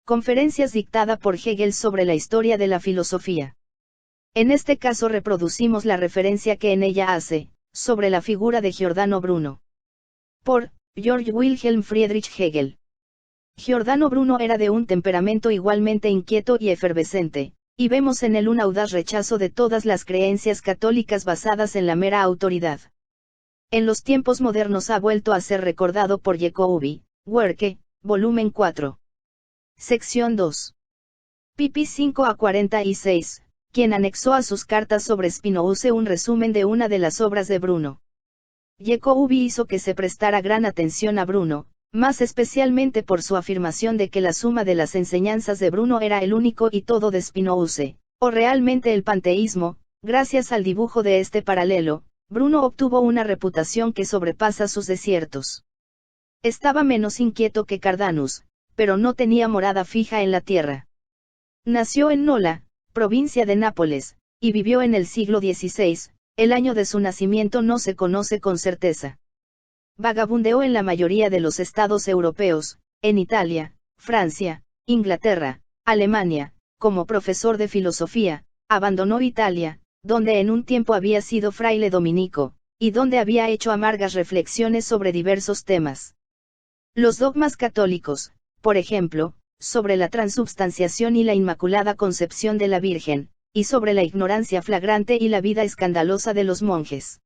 Conferencias dictada por Hegel sobre la historia de la filosofía. En este caso reproducimos la referencia que en ella hace, sobre la figura de Giordano Bruno. Por Georg Wilhelm Friedrich Hegel. Giordano Bruno era de un temperamento igualmente inquieto y efervescente, y vemos en él un audaz rechazo de todas las creencias católicas basadas en la mera autoridad. En los tiempos modernos ha vuelto a ser recordado por Jacobi, Werke, volumen 4. Sección 2. pp 5 a 46, quien anexó a sus cartas sobre Spinoza un resumen de una de las obras de Bruno. Jacobi hizo que se prestara gran atención a Bruno, más especialmente por su afirmación de que la suma de las enseñanzas de Bruno era el único y todo de Spinoza, o realmente el panteísmo. Gracias al dibujo de este paralelo, Bruno obtuvo una reputación que sobrepasa sus desiertos. Estaba menos inquieto que Cardanus, pero no tenía morada fija en la tierra. Nació en Nola, provincia de Nápoles, y vivió en el siglo XVI, el año de su nacimiento no se conoce con certeza. Vagabundeó en la mayoría de los estados europeos, en Italia, Francia, Inglaterra, Alemania, como profesor de filosofía, abandonó Italia, donde en un tiempo había sido fraile dominico, y donde había hecho amargas reflexiones sobre diversos temas. Los dogmas católicos, por ejemplo, sobre la transubstanciación y la Inmaculada Concepción de la Virgen, y sobre la ignorancia flagrante y la vida escandalosa de los monjes.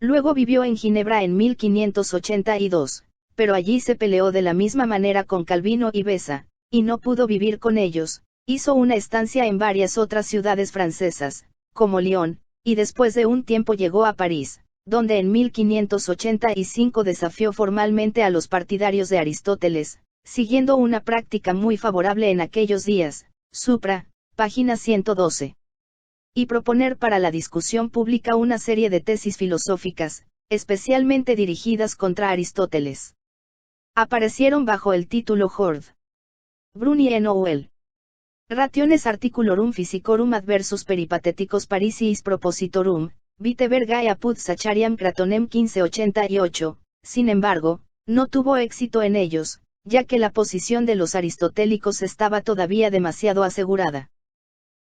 Luego vivió en Ginebra en 1582, pero allí se peleó de la misma manera con Calvino y Beza, y no pudo vivir con ellos. Hizo una estancia en varias otras ciudades francesas, como Lyon, y después de un tiempo llegó a París, donde en 1585 desafió formalmente a los partidarios de Aristóteles, siguiendo una práctica muy favorable en aquellos días, Supra, página 112. Y proponer para la discusión pública una serie de tesis filosóficas, especialmente dirigidas contra Aristóteles. Aparecieron bajo el título Hord. Bruni et Noel. Rationes articulorum physicorum adversus peripateticos Parisiis propositorum, Vitebergae apud Sachariam Cratonem 1588, sin embargo, no tuvo éxito en ellos, ya que la posición de los aristotélicos estaba todavía demasiado asegurada.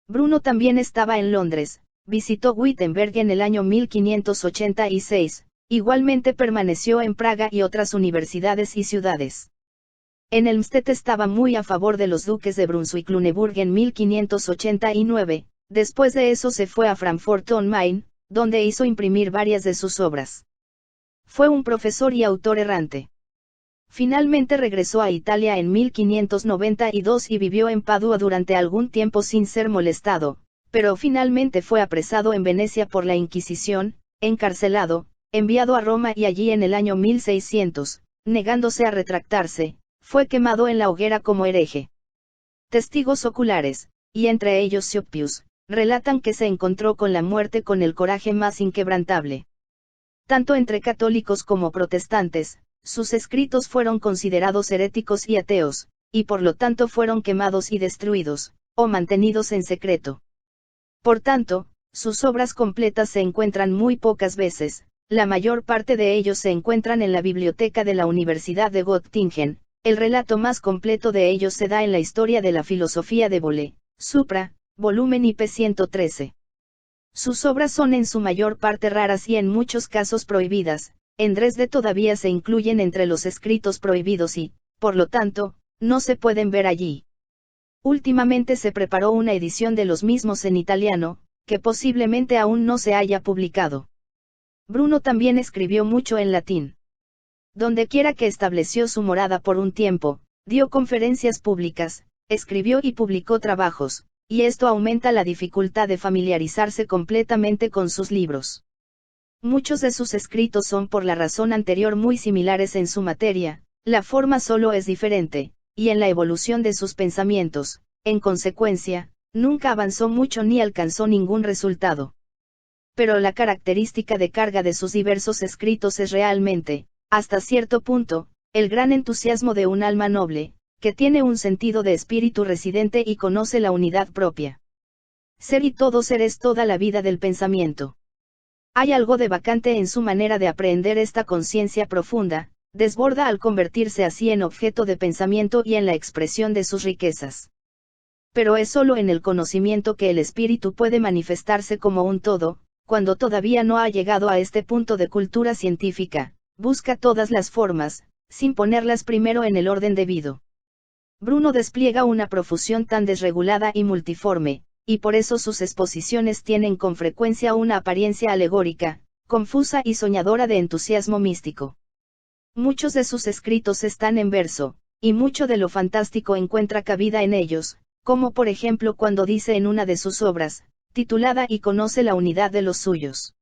Bruno también estaba en Londres, visitó Wittenberg en el año 1586, igualmente permaneció en Praga y otras universidades y ciudades. En Helmstedt estaba muy a favor de los duques de Brunswick-Lüneburg en 1589, después de eso se fue a Frankfurt on Main, donde hizo imprimir varias de sus obras. Fue un profesor y autor errante. Finalmente regresó a Italia en 1592 y vivió en Padua durante algún tiempo sin ser molestado, pero finalmente fue apresado en Venecia por la Inquisición, encarcelado, enviado a Roma y allí en el año 1600, negándose a retractarse, fue quemado en la hoguera como hereje. Testigos oculares, y entre ellos Siopius, relatan que se encontró con la muerte con el coraje más inquebrantable. Tanto entre católicos como protestantes, sus escritos fueron considerados heréticos y ateos, y por lo tanto fueron quemados y destruidos, o mantenidos en secreto. Por tanto, sus obras completas se encuentran muy pocas veces, la mayor parte de ellos se encuentran en la biblioteca de la Universidad de Göttingen. El relato más completo de ellos se da en la Historia de la Filosofía de Bolle, Supra, volumen IP 113. Sus obras son en su mayor parte raras y en muchos casos prohibidas. En Dresde todavía se incluyen entre los escritos prohibidos y, por lo tanto, no se pueden ver allí. Últimamente se preparó una edición de los mismos en italiano, que posiblemente aún no se haya publicado. Bruno también escribió mucho en latín. Dondequiera que estableció su morada por un tiempo, dio conferencias públicas, escribió y publicó trabajos, y esto aumenta la dificultad de familiarizarse completamente con sus libros. Muchos de sus escritos son por la razón anterior muy similares en su materia, la forma solo es diferente, y en la evolución de sus pensamientos, en consecuencia, nunca avanzó mucho ni alcanzó ningún resultado. Pero la característica de carga de sus diversos escritos es realmente, hasta cierto punto, el gran entusiasmo de un alma noble, que tiene un sentido de espíritu residente y conoce la unidad propia. Ser y todo ser es toda la vida del pensamiento. Hay algo de vacante en su manera de aprehender esta conciencia profunda, desborda al convertirse así en objeto de pensamiento y en la expresión de sus riquezas. Pero es solo en el conocimiento que el espíritu puede manifestarse como un todo, cuando todavía no ha llegado a este punto de cultura científica, busca todas las formas, sin ponerlas primero en el orden debido. Bruno despliega una profusión tan desregulada y multiforme, y por eso sus exposiciones tienen con frecuencia una apariencia alegórica, confusa y soñadora de entusiasmo místico. Muchos de sus escritos están en verso, y mucho de lo fantástico encuentra cabida en ellos, como por ejemplo cuando dice en una de sus obras, titulada Y conoce la unidad de los suyos.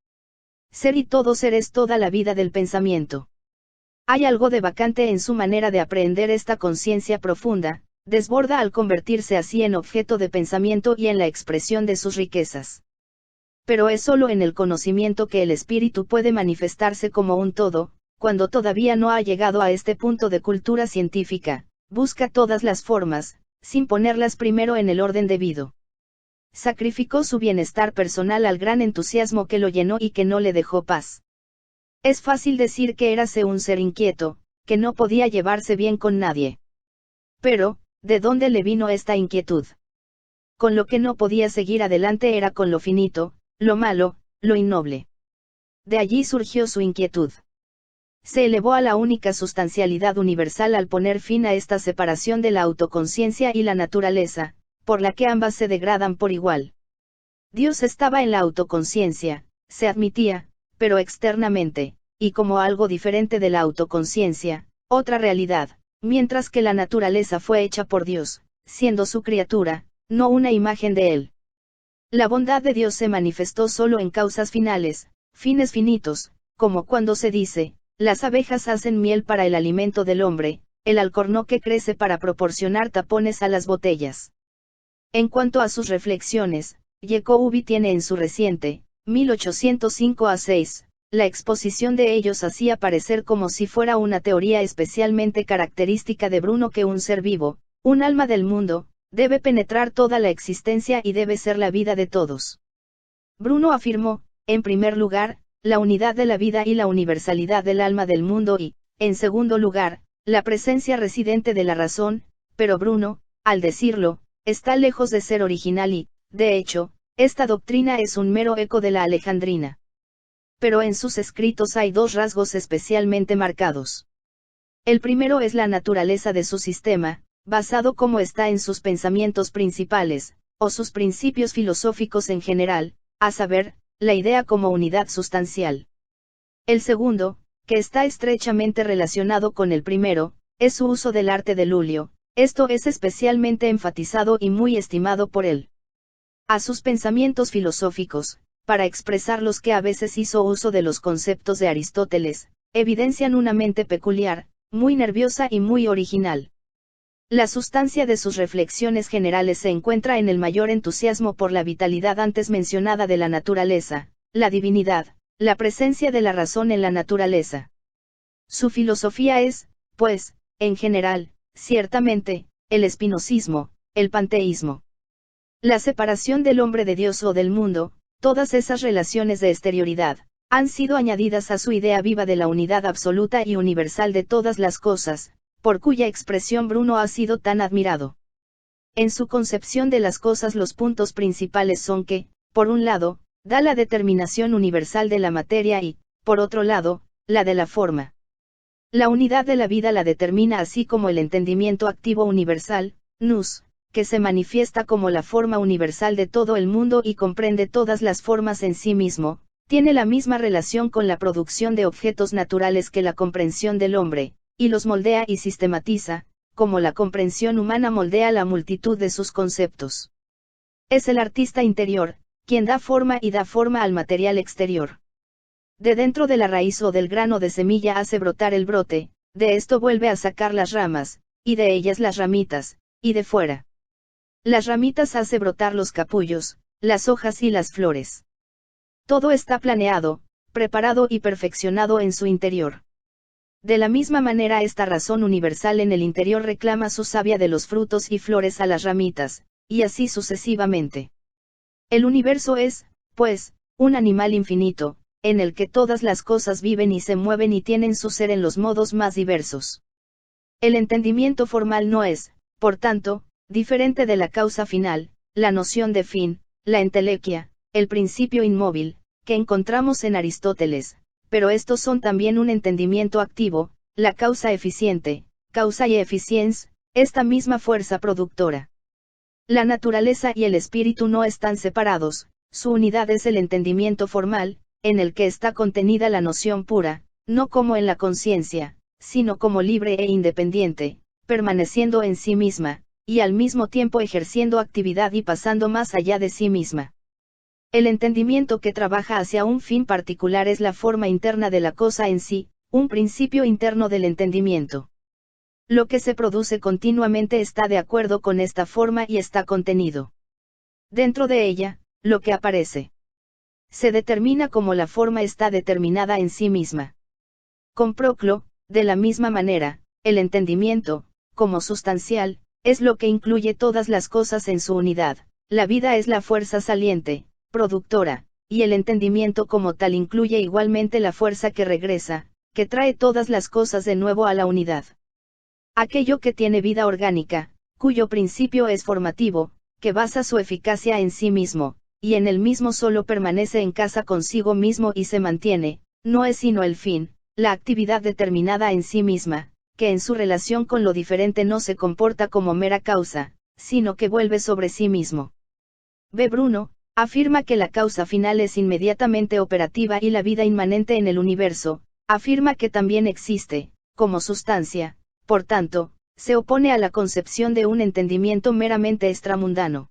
Ser y todo ser es toda la vida del pensamiento. Hay algo de vacante en su manera de aprehender esta conciencia profunda, desborda al convertirse así en objeto de pensamiento y en la expresión de sus riquezas. Pero es solo en el conocimiento que el espíritu puede manifestarse como un todo, cuando todavía no ha llegado a este punto de cultura científica, busca todas las formas, sin ponerlas primero en el orden debido. Sacrificó su bienestar personal al gran entusiasmo que lo llenó y que no le dejó paz. Es fácil decir que érase un ser inquieto, que no podía llevarse bien con nadie. Pero, ¿de dónde le vino esta inquietud? Con lo que no podía seguir adelante era con lo finito, lo malo, lo innoble. De allí surgió su inquietud. Se elevó a la única sustancialidad universal al poner fin a esta separación de la autoconciencia y la naturaleza, por la que ambas se degradan por igual. Dios estaba en la autoconciencia, se admitía, pero externamente, y como algo diferente de la autoconciencia, otra realidad, mientras que la naturaleza fue hecha por Dios, siendo su criatura, no una imagen de Él. La bondad de Dios se manifestó solo en causas finales, fines finitos, como cuando se dice, las abejas hacen miel para el alimento del hombre, el alcornoque crece para proporcionar tapones a las botellas. En cuanto a sus reflexiones, Jacobi tiene en su reciente, 1805-6, la exposición de ellos hacía parecer como si fuera una teoría especialmente característica de Bruno que un ser vivo, un alma del mundo, debe penetrar toda la existencia y debe ser la vida de todos. Bruno afirmó, en primer lugar, la unidad de la vida y la universalidad del alma del mundo y, en segundo lugar, la presencia residente de la razón, pero Bruno, al decirlo, está lejos de ser original y, de hecho, esta doctrina es un mero eco de la alejandrina. Pero en sus escritos hay dos rasgos especialmente marcados. El primero es la naturaleza de su sistema, basado como está en sus pensamientos principales, o sus principios filosóficos en general, a saber, la idea como unidad sustancial. El segundo, que está estrechamente relacionado con el primero, es su uso del arte de Lulio, esto es especialmente enfatizado y muy estimado por él. A sus pensamientos filosóficos, para expresar los que a veces hizo uso de los conceptos de Aristóteles, evidencian una mente peculiar, muy nerviosa y muy original. La sustancia de sus reflexiones generales se encuentra en el mayor entusiasmo por la vitalidad antes mencionada de la naturaleza, la divinidad, la presencia de la razón en la naturaleza. Su filosofía es, pues, en general, ciertamente, el espinosismo, el panteísmo. La separación del hombre de Dios o del mundo, todas esas relaciones de exterioridad, han sido añadidas a su idea viva de la unidad absoluta y universal de todas las cosas, por cuya expresión Bruno ha sido tan admirado. En su concepción de las cosas los puntos principales son que, por un lado, da la determinación universal de la materia y, por otro lado, la de la forma. La unidad de la vida la determina así como el entendimiento activo universal, nous, que se manifiesta como la forma universal de todo el mundo y comprende todas las formas en sí mismo, tiene la misma relación con la producción de objetos naturales que la comprensión del hombre, y los moldea y sistematiza, como la comprensión humana moldea la multitud de sus conceptos. Es el artista interior, quien da forma y da forma al material exterior. De dentro de la raíz o del grano de semilla hace brotar el brote, de esto vuelve a sacar las ramas, y de ellas las ramitas, y de fuera. Las ramitas hace brotar los capullos, las hojas y las flores. Todo está planeado, preparado y perfeccionado en su interior. De la misma manera esta razón universal en el interior reclama su savia de los frutos y flores a las ramitas, y así sucesivamente. El universo es, pues, un animal infinito, en el que todas las cosas viven y se mueven y tienen su ser en los modos más diversos. El entendimiento formal no es, por tanto, diferente de la causa final, la noción de fin, la entelequia, el principio inmóvil, que encontramos en Aristóteles, pero estos son también un entendimiento activo, la causa eficiente, causa y eficiens, esta misma fuerza productora. La naturaleza y el espíritu no están separados, su unidad es el entendimiento formal, en el que está contenida la noción pura, no como en la conciencia, sino como libre e independiente, permaneciendo en sí misma, y al mismo tiempo ejerciendo actividad y pasando más allá de sí misma. El entendimiento que trabaja hacia un fin particular es la forma interna de la cosa en sí, un principio interno del entendimiento. Lo que se produce continuamente está de acuerdo con esta forma y está contenido dentro de ella, lo que aparece. Se determina como la forma está determinada en sí misma. Con Proclo, de la misma manera, el entendimiento, como sustancial, es lo que incluye todas las cosas en su unidad, la vida es la fuerza saliente, productora, y el entendimiento como tal incluye igualmente la fuerza que regresa, que trae todas las cosas de nuevo a la unidad. Aquello que tiene vida orgánica, cuyo principio es formativo, que basa su eficacia en sí mismo, y en el mismo solo permanece en casa consigo mismo y se mantiene, no es sino el fin, la actividad determinada en sí misma, que en su relación con lo diferente no se comporta como mera causa, sino que vuelve sobre sí mismo. B. Bruno, afirma que la causa final es inmediatamente operativa y la vida inmanente en el universo, afirma que también existe, como sustancia, por tanto, se opone a la concepción de un entendimiento meramente extramundano.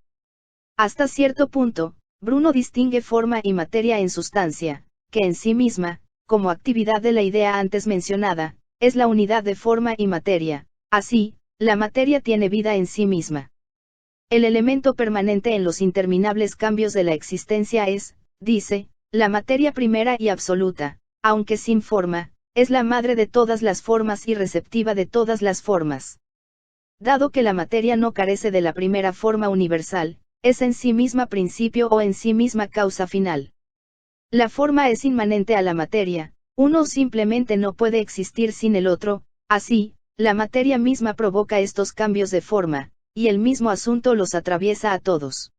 Hasta cierto punto, Bruno distingue forma y materia en sustancia, que en sí misma, como actividad de la idea antes mencionada, es la unidad de forma y materia, así, la materia tiene vida en sí misma. El elemento permanente en los interminables cambios de la existencia es, dice, la materia primera y absoluta, aunque sin forma, es la madre de todas las formas y receptiva de todas las formas. Dado que la materia no carece de la primera forma universal, es en sí misma principio o en sí misma causa final. La forma es inmanente a la materia, uno simplemente no puede existir sin el otro, así, la materia misma provoca estos cambios de forma, y el mismo asunto los atraviesa a todos.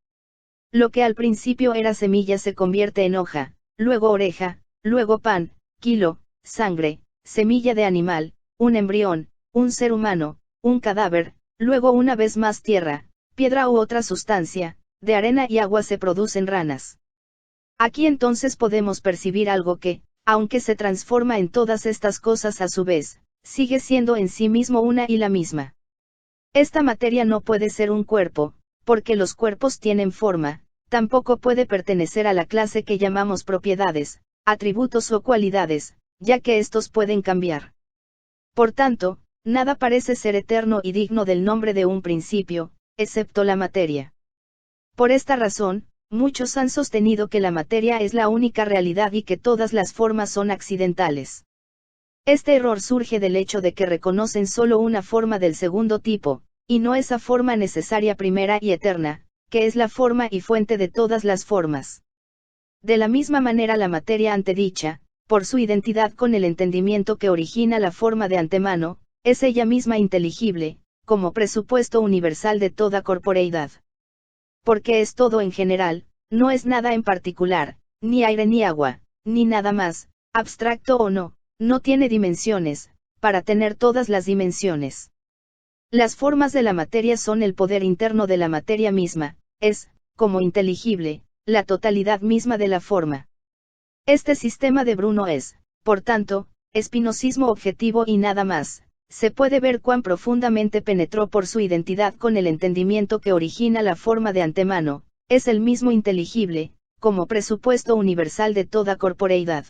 Lo que al principio era semilla se convierte en hoja, luego oreja, luego pan, kilo, sangre, semilla de animal, un embrión, un ser humano, un cadáver, luego una vez más tierra, piedra u otra sustancia, de arena y agua se producen ranas. Aquí entonces podemos percibir algo que, aunque se transforma en todas estas cosas a su vez, sigue siendo en sí mismo una y la misma. Esta materia no puede ser un cuerpo, porque los cuerpos tienen forma, tampoco puede pertenecer a la clase que llamamos propiedades, atributos o cualidades, ya que estos pueden cambiar. Por tanto, nada parece ser eterno y digno del nombre de un principio, excepto la materia. Por esta razón, muchos han sostenido que la materia es la única realidad y que todas las formas son accidentales. Este error surge del hecho de que reconocen solo una forma del segundo tipo, y no esa forma necesaria primera y eterna, que es la forma y fuente de todas las formas. De la misma manera la materia antedicha, por su identidad con el entendimiento que origina la forma de antemano, es ella misma inteligible, como presupuesto universal de toda corporeidad. Porque es todo en general, no es nada en particular, ni aire ni agua, ni nada más, abstracto o no, no tiene dimensiones, para tener todas las dimensiones. Las formas de la materia son el poder interno de la materia misma, es, como inteligible, la totalidad misma de la forma. Este sistema de Bruno es, por tanto, espinosismo objetivo y nada más. Se puede ver cuán profundamente penetró por su identidad con el entendimiento que origina la forma de antemano, es el mismo inteligible, como presupuesto universal de toda corporeidad.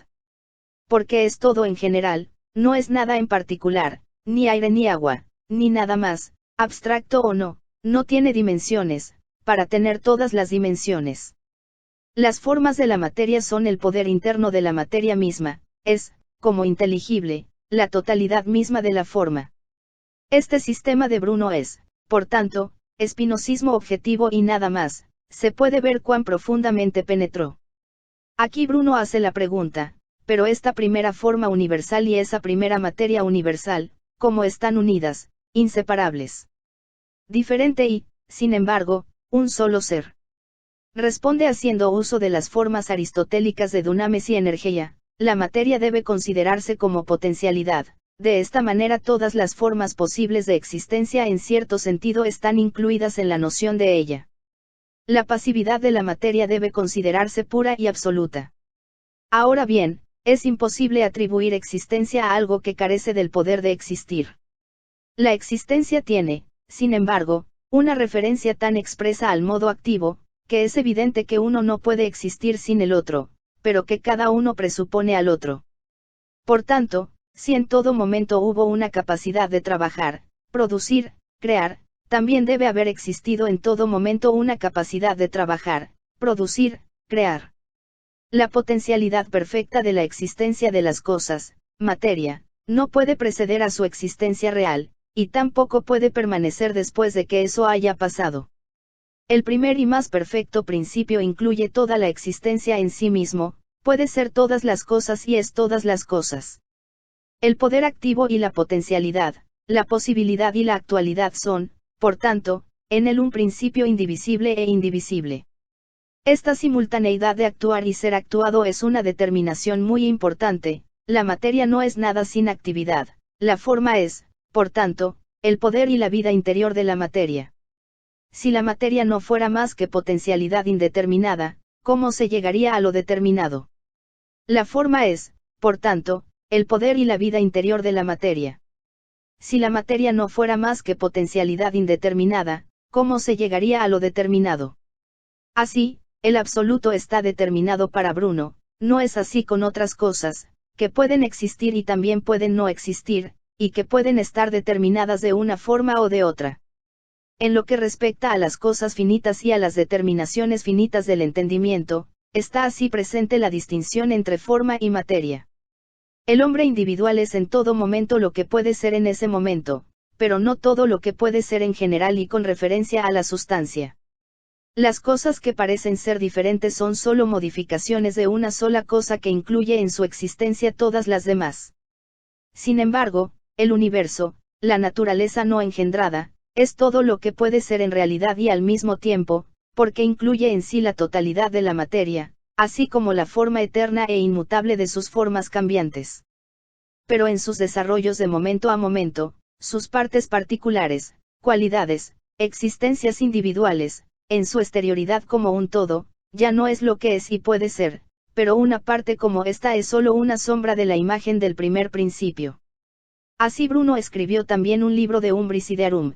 Porque es todo en general, no es nada en particular, ni aire ni agua, ni nada más, abstracto o no, no tiene dimensiones, para tener todas las dimensiones. Las formas de la materia son el poder interno de la materia misma, es, como inteligible, la totalidad misma de la forma. Este sistema de Bruno es, por tanto, espinosismo objetivo y nada más, se puede ver cuán profundamente penetró. Aquí Bruno hace la pregunta, pero esta primera forma universal y esa primera materia universal, ¿cómo están unidas, inseparables? Diferente y, sin embargo, un solo ser. Responde haciendo uso de las formas aristotélicas de dunamis y energía, la materia debe considerarse como potencialidad, de esta manera todas las formas posibles de existencia en cierto sentido están incluidas en la noción de ella. La pasividad de la materia debe considerarse pura y absoluta. Ahora bien, es imposible atribuir existencia a algo que carece del poder de existir. La existencia tiene, sin embargo, una referencia tan expresa al modo activo, que es evidente que uno no puede existir sin el otro, pero que cada uno presupone al otro. Por tanto, si en todo momento hubo una capacidad de trabajar, producir, crear, también debe haber existido en todo momento una capacidad de trabajar, producir, crear. La potencialidad perfecta de la existencia de las cosas, materia, no puede preceder a su existencia real, y tampoco puede permanecer después de que eso haya pasado. El primer y más perfecto principio incluye toda la existencia en sí mismo, puede ser todas las cosas y es todas las cosas. El poder activo y la potencialidad, la posibilidad y la actualidad son, por tanto, en él un principio indivisible e indivisible. Esta simultaneidad de actuar y ser actuado es una determinación muy importante, la materia no es nada sin actividad, la forma es, por tanto, el poder y la vida interior de la materia. Si la materia no fuera más que potencialidad indeterminada, ¿cómo se llegaría a lo determinado? La forma es, por tanto, el poder y la vida interior de la materia. Si la materia no fuera más que potencialidad indeterminada, ¿cómo se llegaría a lo determinado? Así, el absoluto está determinado para Bruno, no es así con otras cosas, que pueden existir y también pueden no existir, y que pueden estar determinadas de una forma o de otra. En lo que respecta a las cosas finitas y a las determinaciones finitas del entendimiento, está así presente la distinción entre forma y materia. El hombre individual es en todo momento lo que puede ser en ese momento, pero no todo lo que puede ser en general y con referencia a la sustancia. Las cosas que parecen ser diferentes son solo modificaciones de una sola cosa que incluye en su existencia todas las demás. Sin embargo, el universo, la naturaleza no engendrada, es todo lo que puede ser en realidad y al mismo tiempo, porque incluye en sí la totalidad de la materia, así como la forma eterna e inmutable de sus formas cambiantes. Pero en sus desarrollos de momento a momento, sus partes particulares, cualidades, existencias individuales, en su exterioridad como un todo, ya no es lo que es y puede ser, pero una parte como esta es solo una sombra de la imagen del primer principio. Así Bruno escribió también un libro de Umbris Idearum.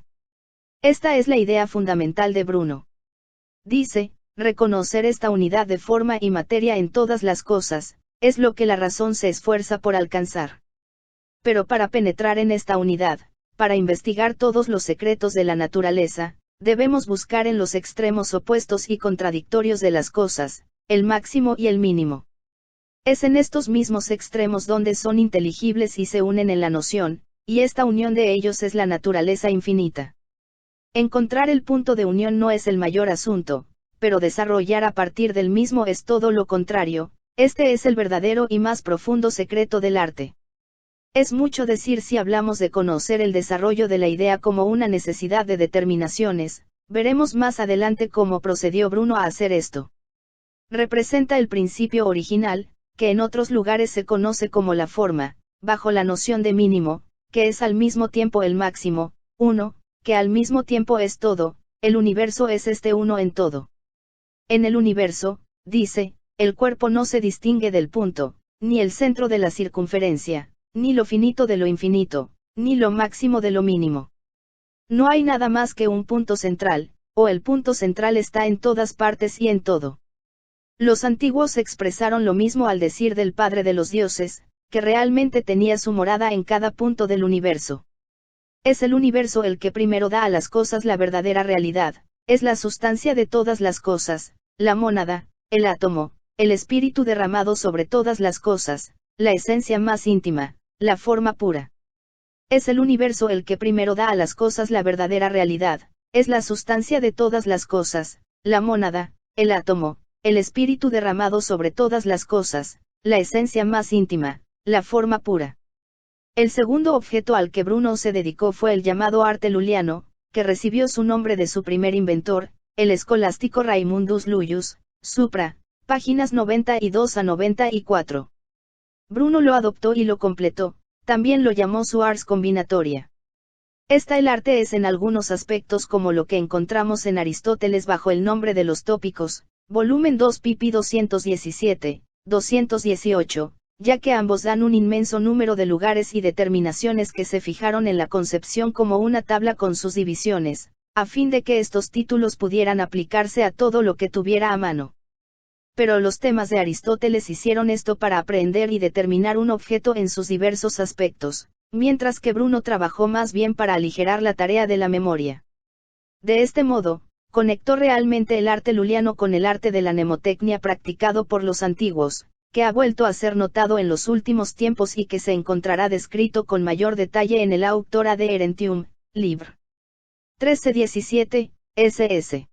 Esta es la idea fundamental de Bruno. Dice, reconocer esta unidad de forma y materia en todas las cosas, es lo que la razón se esfuerza por alcanzar. Pero para penetrar en esta unidad, para investigar todos los secretos de la naturaleza, debemos buscar en los extremos opuestos y contradictorios de las cosas, el máximo y el mínimo. Es en estos mismos extremos donde son inteligibles y se unen en la noción, y esta unión de ellos es la naturaleza infinita. Encontrar el punto de unión no es el mayor asunto, pero desarrollar a partir del mismo es todo lo contrario, este es el verdadero y más profundo secreto del arte. Es mucho decir si hablamos de conocer el desarrollo de la idea como una necesidad de determinaciones, veremos más adelante cómo procedió Bruno a hacer esto. Representa el principio original, que en otros lugares se conoce como la forma, bajo la noción de mínimo, que es al mismo tiempo el máximo, uno, que al mismo tiempo es todo, el universo es este uno en todo. En el universo, dice, el cuerpo no se distingue del punto, ni el centro de la circunferencia, ni lo finito de lo infinito, ni lo máximo de lo mínimo. No hay nada más que un punto central, o el punto central está en todas partes y en todo. Los antiguos expresaron lo mismo al decir del Padre de los dioses, que realmente tenía su morada en cada punto del universo. Es el universo el que primero da a las cosas la verdadera realidad, es la sustancia de todas las cosas, la mónada, el átomo, el espíritu derramado sobre todas las cosas, la esencia más íntima, la forma pura. Es el universo el que primero da a las cosas la verdadera realidad, es la sustancia de todas las cosas, la mónada, el átomo, el espíritu derramado sobre todas las cosas, la esencia más íntima, la forma pura. El segundo objeto al que Bruno se dedicó fue el llamado arte luliano, que recibió su nombre de su primer inventor, el escolástico Raimundus Lullius, Supra, páginas 92 a 94. Bruno lo adoptó y lo completó, también lo llamó su ars combinatoria. El arte es en algunos aspectos como lo que encontramos en Aristóteles bajo el nombre de los tópicos, volumen 2 pp 217, 218, ya que ambos dan un inmenso número de lugares y determinaciones que se fijaron en la concepción como una tabla con sus divisiones, a fin de que estos títulos pudieran aplicarse a todo lo que tuviera a mano. Pero los temas de Aristóteles hicieron esto para aprehender y determinar un objeto en sus diversos aspectos, mientras que Bruno trabajó más bien para aligerar la tarea de la memoria. De este modo, conectó realmente el arte luliano con el arte de la mnemotecnia practicado por los antiguos, que ha vuelto a ser notado en los últimos tiempos y que se encontrará descrito con mayor detalle en el Auctora de Erentium, Libr. 1317, ss.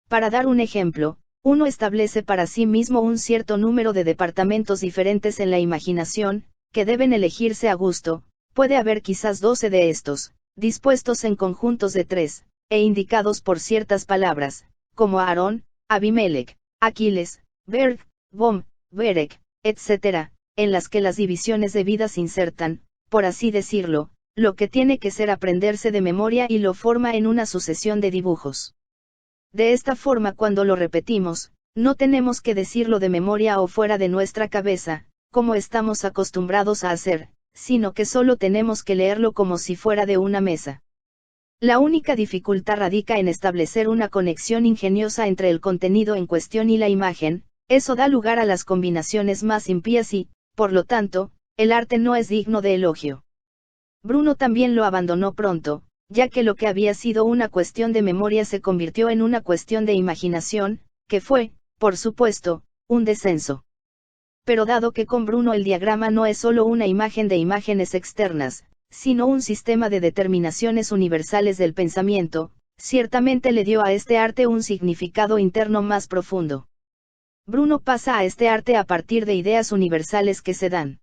Para dar un ejemplo, uno establece para sí mismo un cierto número de departamentos diferentes en la imaginación, que deben elegirse a gusto, puede haber quizás 12 de estos, dispuestos en conjuntos de 3, e indicados por ciertas palabras, como Aarón, Abimelech, Aquiles, Berg, Bom, Berek, etc., en las que las divisiones debidas insertan, por así decirlo, lo que tiene que ser aprenderse de memoria y lo forma en una sucesión de dibujos. De esta forma cuando lo repetimos, no tenemos que decirlo de memoria o fuera de nuestra cabeza, como estamos acostumbrados a hacer, sino que solo tenemos que leerlo como si fuera de una mesa. La única dificultad radica en establecer una conexión ingeniosa entre el contenido en cuestión y la imagen, eso da lugar a las combinaciones más impías y, por lo tanto, el arte no es digno de elogio. Bruno también lo abandonó pronto, ya que lo que había sido una cuestión de memoria se convirtió en una cuestión de imaginación, que fue, por supuesto, un descenso. Pero dado que con Bruno el diagrama no es solo una imagen de imágenes externas, sino un sistema de determinaciones universales del pensamiento, ciertamente le dio a este arte un significado interno más profundo. Bruno pasa a este arte a partir de ideas universales que se dan.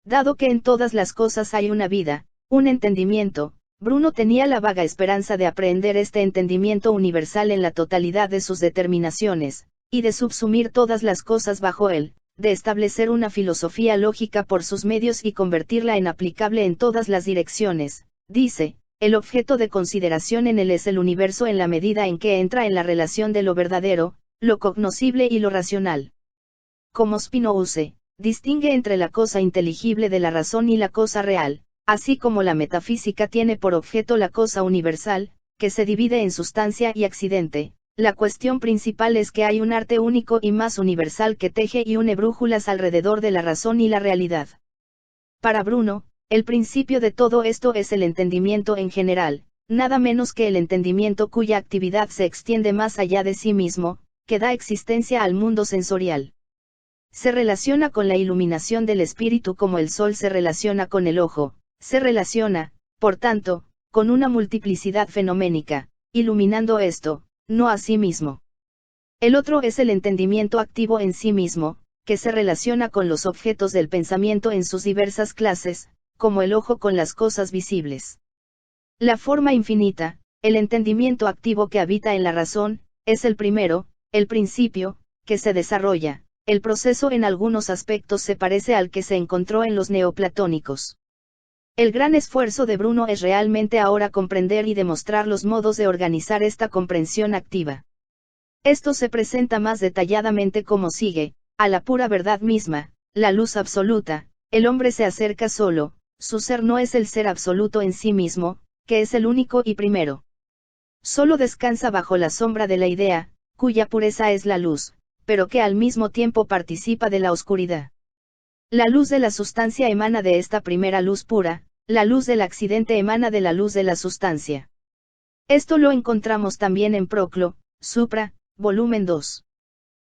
Dado que en todas las cosas hay una vida, un entendimiento, Bruno tenía la vaga esperanza de aprehender este entendimiento universal en la totalidad de sus determinaciones, y de subsumir todas las cosas bajo él, de establecer una filosofía lógica por sus medios y convertirla en aplicable en todas las direcciones. Dice, el objeto de consideración en él es el universo en la medida en que entra en la relación de lo verdadero, lo cognoscible y lo racional. Como Spinoza, distingue entre la cosa inteligible de la razón y la cosa real, así como la metafísica tiene por objeto la cosa universal, que se divide en sustancia y accidente. La cuestión principal es que hay un arte único y más universal que teje y une brújulas alrededor de la razón y la realidad. Para Bruno, el principio de todo esto es el entendimiento en general, nada menos que el entendimiento cuya actividad se extiende más allá de sí mismo, que da existencia al mundo sensorial. Se relaciona con la iluminación del espíritu como el sol se relaciona con el ojo, se relaciona, por tanto, con una multiplicidad fenoménica, iluminando esto, no a sí mismo. El otro es el entendimiento activo en sí mismo, que se relaciona con los objetos del pensamiento en sus diversas clases, como el ojo con las cosas visibles. La forma infinita, el entendimiento activo que habita en la razón, es el primero, el principio, que se desarrolla. El proceso en algunos aspectos se parece al que se encontró en los neoplatónicos. El gran esfuerzo de Bruno es realmente ahora comprender y demostrar los modos de organizar esta comprensión activa. Esto se presenta más detalladamente como sigue: a la pura verdad misma, la luz absoluta, el hombre se acerca solo, su ser no es el ser absoluto en sí mismo, que es el único y primero. Solo descansa bajo la sombra de la idea, cuya pureza es la luz, pero que al mismo tiempo participa de la oscuridad. La luz de la sustancia emana de esta primera luz pura, la luz del accidente emana de la luz de la sustancia. Esto lo encontramos también en Proclo, Supra, volumen 2.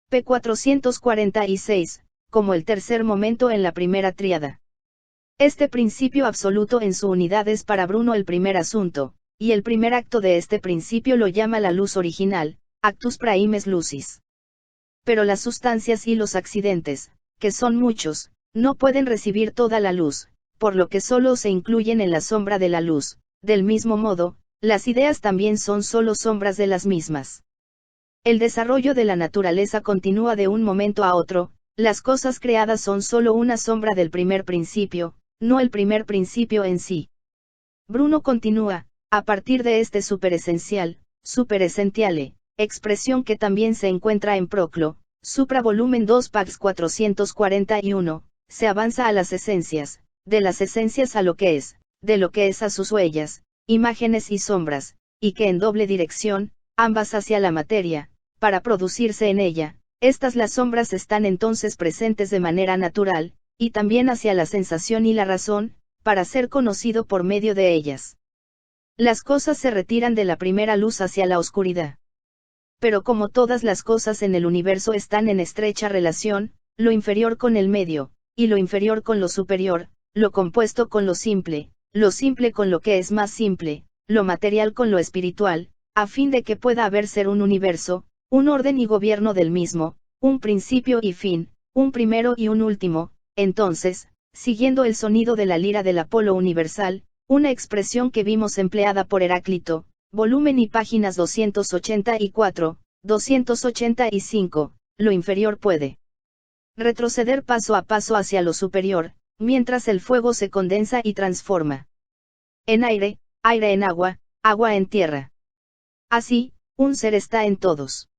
p. 446, como el tercer momento en la primera tríada. Este principio absoluto en su unidad es para Bruno el primer asunto, y el primer acto de este principio lo llama la luz original, actus primes lucis. Pero las sustancias y los accidentes, que son muchos, no pueden recibir toda la luz, por lo que solo se incluyen en la sombra de la luz. Del mismo modo, las ideas también son solo sombras de las mismas. El desarrollo de la naturaleza continúa de un momento a otro, las cosas creadas son solo una sombra del primer principio, no el primer principio en sí. Bruno continúa, a partir de este superesencial, superessentiale, expresión que también se encuentra en Proclo, Supra volumen 2 pax 441, se avanza a las esencias, de las esencias a lo que es, de lo que es a sus huellas, imágenes y sombras, y que en doble dirección, ambas hacia la materia, para producirse en ella, estas las sombras están entonces presentes de manera natural, y también hacia la sensación y la razón, para ser conocido por medio de ellas. Las cosas se retiran de la primera luz hacia la oscuridad. Pero como todas las cosas en el universo están en estrecha relación, lo inferior con el medio, y lo inferior con lo superior, lo compuesto con lo simple con lo que es más simple, lo material con lo espiritual, a fin de que pueda haber ser un universo, un orden y gobierno del mismo, un principio y fin, un primero y un último, entonces, siguiendo el sonido de la lira del Apolo universal, una expresión que vimos empleada por Heráclito, volumen y páginas 284, 285, lo inferior puede retroceder paso a paso hacia lo superior, mientras el fuego se condensa y transforma en aire, aire en agua, agua en tierra. Así, un ser está en todos.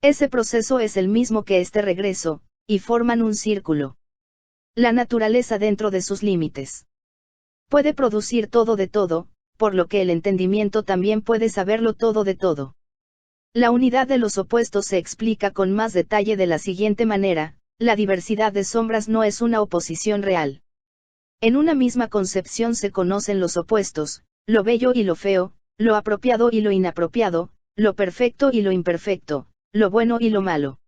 Ese proceso es el mismo que este regreso, y forman un círculo. La naturaleza dentro de sus límites puede producir todo de todo, por lo que el entendimiento también puede saberlo todo de todo. La unidad de los opuestos se explica con más detalle de la siguiente manera: la diversidad de sombras no es una oposición real. En una misma concepción se conocen los opuestos, lo bello y lo feo, lo apropiado y lo inapropiado, lo perfecto y lo imperfecto, lo bueno y lo malo.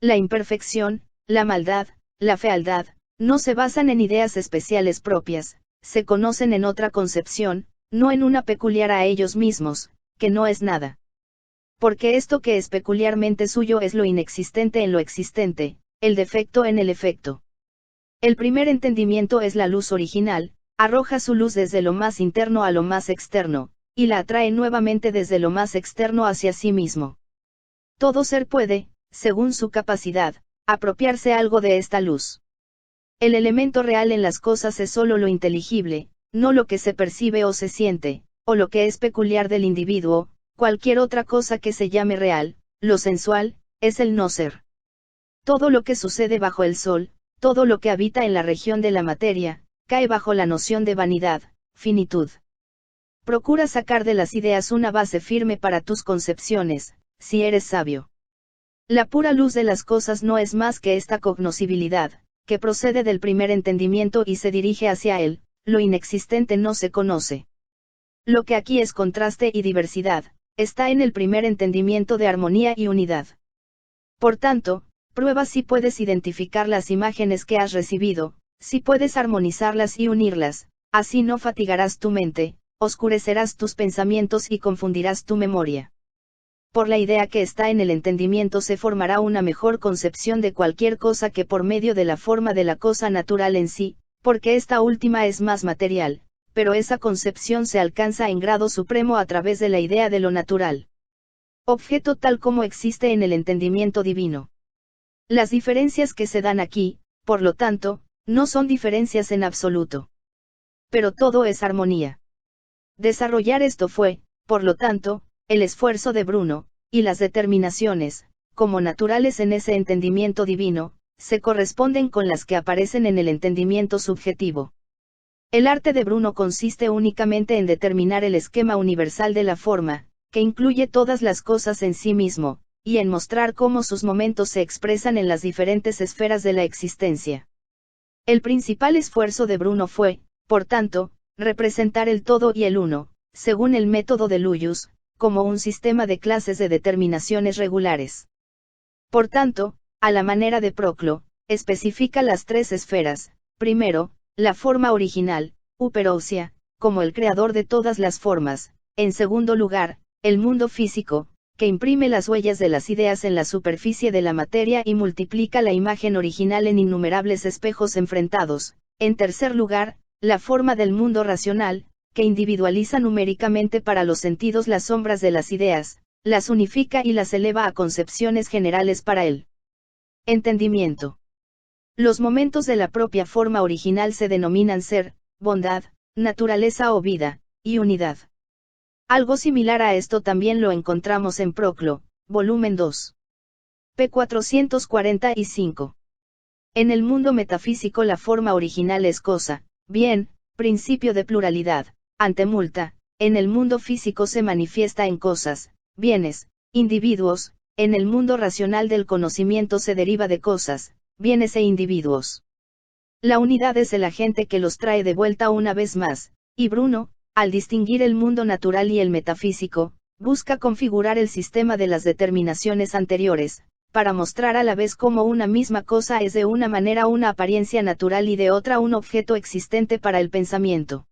La imperfección, la maldad, la fealdad, no se basan en ideas especiales propias, se conocen en otra concepción, no en una peculiar a ellos mismos, que no es nada. Porque esto que es peculiarmente suyo es lo inexistente en lo existente, el defecto en el efecto. El primer entendimiento es la luz original, arroja su luz desde lo más interno a lo más externo, y la atrae nuevamente desde lo más externo hacia sí mismo. Todo ser puede, según su capacidad, apropiarse algo de esta luz. El elemento real en las cosas es solo lo inteligible, no lo que se percibe o se siente, o lo que es peculiar del individuo. Cualquier otra cosa que se llame real, lo sensual, es el no ser. Todo lo que sucede bajo el sol, todo lo que habita en la región de la materia, cae bajo la noción de vanidad, finitud. Procura sacar de las ideas una base firme para tus concepciones, si eres sabio. La pura luz de las cosas no es más que esta cognoscibilidad, que procede del primer entendimiento y se dirige hacia él. Lo inexistente no se conoce. Lo que aquí es contraste y diversidad, está en el primer entendimiento de armonía y unidad. Por tanto, prueba si puedes identificar las imágenes que has recibido, si puedes armonizarlas y unirlas, así no fatigarás tu mente, oscurecerás tus pensamientos y confundirás tu memoria. Por la idea que está en el entendimiento se formará una mejor concepción de cualquier cosa que por medio de la forma de la cosa natural en sí, porque esta última es más material, pero esa concepción se alcanza en grado supremo a través de la idea de lo natural. Objeto tal como existe en el entendimiento divino. Las diferencias que se dan aquí, por lo tanto, no son diferencias en absoluto. Pero todo es armonía. Desarrollar esto fue, por lo tanto, el esfuerzo de Bruno, y las determinaciones, como naturales en ese entendimiento divino, se corresponden con las que aparecen en el entendimiento subjetivo. El arte de Bruno consiste únicamente en determinar el esquema universal de la forma, que incluye todas las cosas en sí mismo, y en mostrar cómo sus momentos se expresan en las diferentes esferas de la existencia. El principal esfuerzo de Bruno fue, por tanto, representar el todo y el uno, según el método de Lujus, como un sistema de clases de determinaciones regulares. Por tanto, a la manera de Proclo, especifica las tres esferas: primero, la forma original, Uperousia, como el creador de todas las formas; en segundo lugar, el mundo físico, que imprime las huellas de las ideas en la superficie de la materia y multiplica la imagen original en innumerables espejos enfrentados. En tercer lugar, la forma del mundo racional, que individualiza numéricamente para los sentidos las sombras de las ideas, las unifica y las eleva a concepciones generales para el entendimiento. Los momentos de la propia forma original se denominan ser, bondad, naturaleza o vida, y unidad. Algo similar a esto también lo encontramos en Proclo, volumen 2. p. 445. En el mundo metafísico la forma original es cosa, bien, principio de pluralidad, antemulta. En el mundo físico se manifiesta en cosas, bienes, individuos. En el mundo racional del conocimiento se deriva de cosas, bienes e individuos. La unidad es el agente que los trae de vuelta una vez más, y Bruno, al distinguir el mundo natural y el metafísico, busca configurar el sistema de las determinaciones anteriores, para mostrar a la vez cómo una misma cosa es de una manera una apariencia natural y de otra un objeto existente para el pensamiento.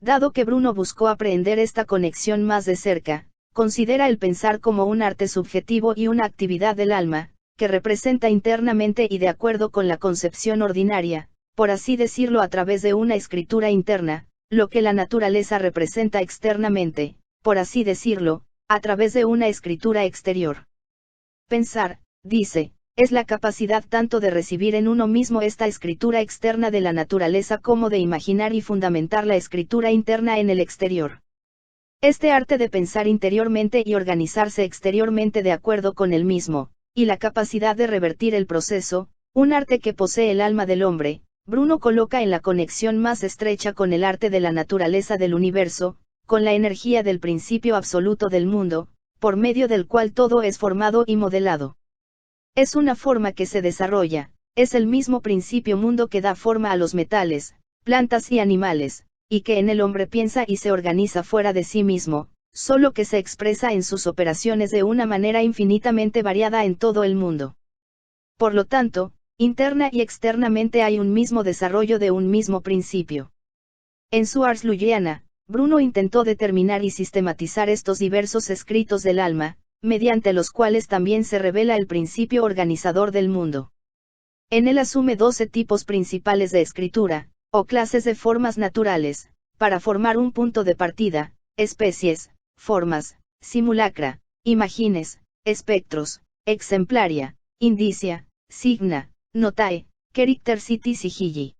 Dado que Bruno buscó aprehender esta conexión más de cerca, considera el pensar como un arte subjetivo y una actividad del alma, que representa internamente y de acuerdo con la concepción ordinaria, por así decirlo a través de una escritura interna, lo que la naturaleza representa externamente, por así decirlo, a través de una escritura exterior. Pensar, dice, es la capacidad tanto de recibir en uno mismo esta escritura externa de la naturaleza como de imaginar y fundamentar la escritura interna en el exterior. Este arte de pensar interiormente y organizarse exteriormente de acuerdo con el mismo, y la capacidad de revertir el proceso, un arte que posee el alma del hombre, Bruno coloca en la conexión más estrecha con el arte de la naturaleza del universo, con la energía del principio absoluto del mundo, por medio del cual todo es formado y modelado. Es una forma que se desarrolla, es el mismo principio mundo que da forma a los metales, plantas y animales, y que en el hombre piensa y se organiza fuera de sí mismo, solo que se expresa en sus operaciones de una manera infinitamente variada en todo el mundo. Por lo tanto, interna y externamente hay un mismo desarrollo de un mismo principio. En su Ars Lugiana, Bruno intentó determinar y sistematizar estos diversos escritos del alma, mediante los cuales también se revela el principio organizador del mundo. En él asume 12 tipos principales de escritura, o clases de formas naturales, para formar un punto de partida, especies, formas, simulacra, imagines, espectros, exemplaria, indicia, signa, notae, character city sigilli.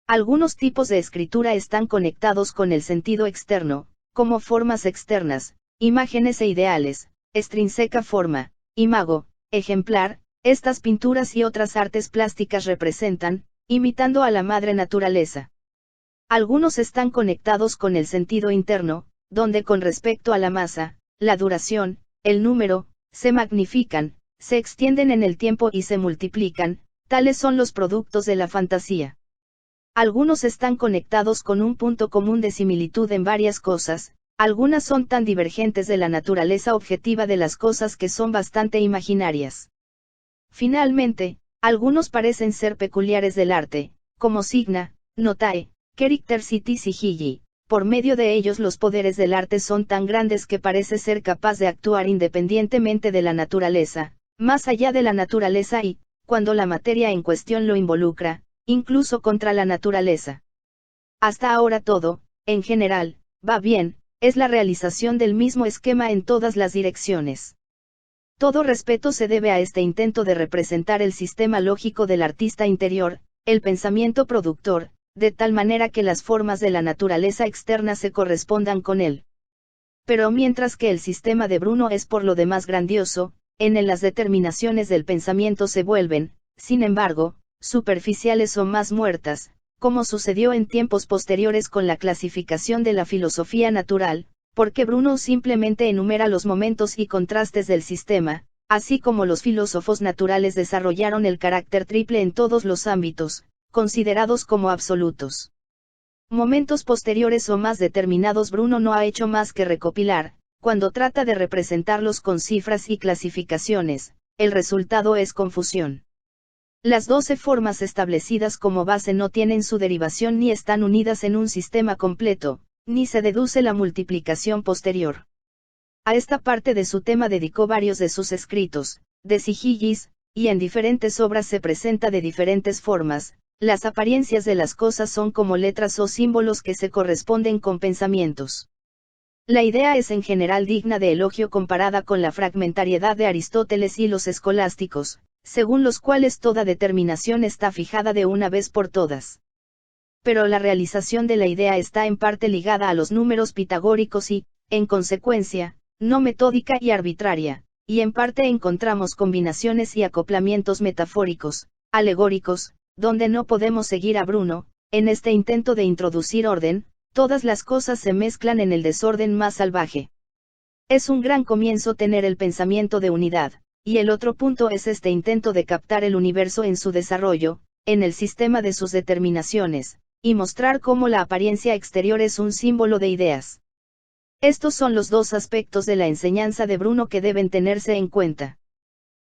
Algunos tipos de escritura están conectados con el sentido externo, como formas externas, imágenes e ideales, extrínseca forma, imago, ejemplar. Estas pinturas y otras artes plásticas representan, imitando a la madre naturaleza. Algunos están conectados con el sentido interno, donde con respecto a la masa, la duración, el número, se magnifican, se extienden en el tiempo y se multiplican. Tales son los productos de la fantasía. Algunos están conectados con un punto común de similitud en varias cosas, algunas son tan divergentes de la naturaleza objetiva de las cosas que son bastante imaginarias. Finalmente, algunos parecen ser peculiares del arte, como signa, notae, character city sigilli. Por medio de ellos los poderes del arte son tan grandes que parece ser capaz de actuar independientemente de la naturaleza, más allá de la naturaleza y, cuando la materia en cuestión lo involucra, incluso contra la naturaleza. Hasta ahora todo, en general, va bien, es la realización del mismo esquema en todas las direcciones. Todo respeto se debe a este intento de representar el sistema lógico del artista interior, el pensamiento productor, de tal manera que las formas de la naturaleza externa se correspondan con él. Pero mientras que el sistema de Bruno es por lo demás grandioso, en él las determinaciones del pensamiento se vuelven, sin embargo, superficiales o más muertas, como sucedió en tiempos posteriores con la clasificación de la filosofía natural, porque Bruno simplemente enumera los momentos y contrastes del sistema, así como los filósofos naturales desarrollaron el carácter triple en todos los ámbitos, considerados como absolutos. Momentos posteriores o más determinados Bruno no ha hecho más que recopilar, cuando trata de representarlos con cifras y clasificaciones, el resultado es confusión. Las 12 formas establecidas como base no tienen su derivación ni están unidas en un sistema completo, ni se deduce la multiplicación posterior. A esta parte de su tema dedicó varios de sus escritos, de Sigillis, y en diferentes obras se presenta de diferentes formas. Las apariencias de las cosas son como letras o símbolos que se corresponden con pensamientos. La idea es en general digna de elogio comparada con la fragmentariedad de Aristóteles y los escolásticos, según los cuales toda determinación está fijada de una vez por todas. Pero la realización de la idea está en parte ligada a los números pitagóricos y, en consecuencia, no metódica y arbitraria, y en parte encontramos combinaciones y acoplamientos metafóricos, alegóricos, donde no podemos seguir a Bruno. En este intento de introducir orden, todas las cosas se mezclan en el desorden más salvaje. Es un gran comienzo tener el pensamiento de unidad, y el otro punto es este intento de captar el universo en su desarrollo, en el sistema de sus determinaciones, y mostrar cómo la apariencia exterior es un símbolo de ideas. Estos son los dos aspectos de la enseñanza de Bruno que deben tenerse en cuenta.